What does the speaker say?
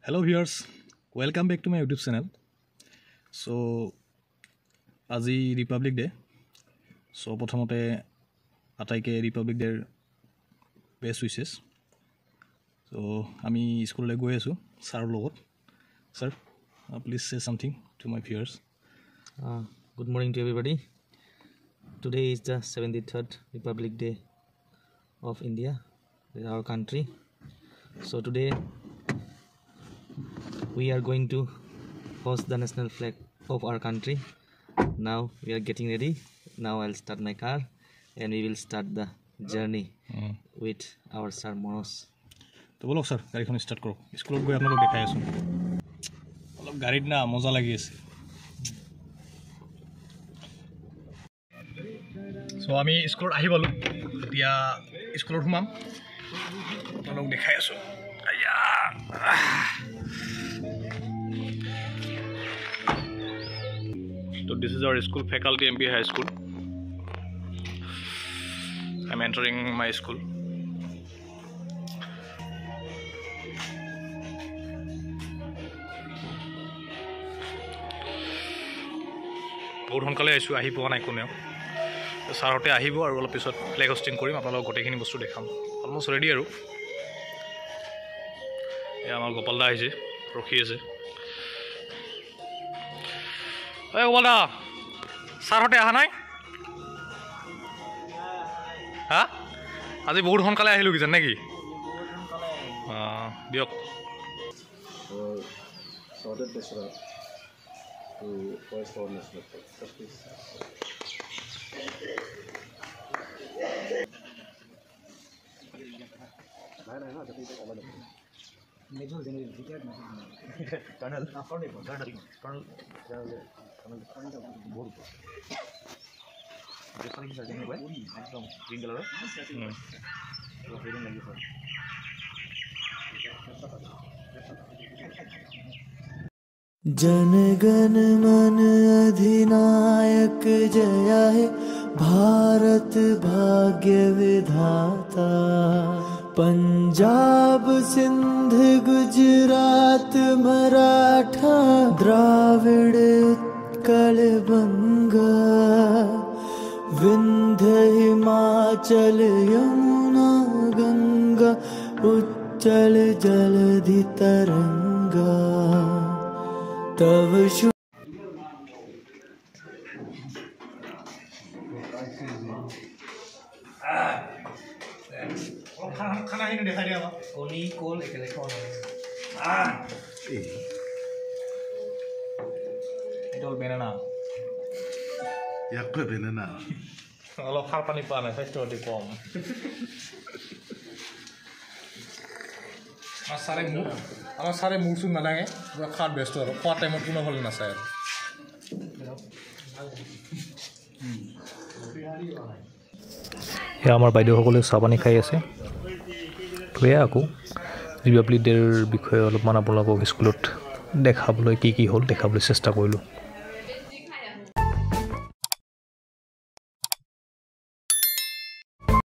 Hello viewers, welcome back to my YouTube channel. So, Aji Republic Day. So, Pothamote Ataike Republic Day best wishes. So, Ami school le goyesu, Sir Lord. Sir, please say something to my viewers. Good morning to everybody. Today is the 73rd Republic Day of India, our country. So today we are going to host the national flag of our country. Now we are getting ready. Now I'll start my car and we will start the journey with our Sir Manoj. To bolok sir, gari khon start karo. School goi apnalok dekhai asu. Olop garit na moja lagi ase. So ami school ahi bolu. Dia school humam. Apnalok dekhai asu. Aya. So this is our school, Faculty MP High School. I'm entering my school. বহুত সোনকালে আইছো আহি পোৱা নাই কোনেও সাৰতে আহিব আৰু অলপ পিছত ফ্লেগ হোষ্টিং কৰিম আপোনালোকক গোটেইখিনি বস্তু দেখাম অলমোষ্ট ৰেডি আৰু এই আমাৰ গোপাল দা আহিছে ৰখি আছে ঐ গোপাল দা সাৰতে আহা নাই হা আজি বহুত সোনকালে আহিলো কিজান নেকি দিয়ক to voice for national flag. Please. No, the people over there. Major General, retired Colonel. Board. Just like the general, from green color. Reading like this. Jana Gana मन अधिनायक जय हे भारत भाग्य विधाता पंजाब सिंध गुजरात मराठा द्राविड़ उत्कल बंगा विंध्य हिमाचल यमुना गंगा उच्चल जलधि तरंगा तव खाना ही नहीं देखा दिया Only coal ekale khona. এটা হল বেনানা Yakwe banana. অলপ খাৰ পানী পোৱা নাই স্বাস্থ্য অতি কম আমাৰ চাৰে মূৰ চুৰ নালাগে পুৰা খাত ব্যস্ত আৰু খোৱা টাইমত কোনো হ'লে নাচায় আৰু এয়া আমাৰ বাইদেউসকলে চাহ পানী খাই আছে এয়া আকৌ ৰিপাব্লিক ডেৰ বিষয়ে অলপমান আপোনালোকক স্কুলত দেখাবলৈ কি হ'ল দেখাবলৈ চেষ্টা কৰিলোঁ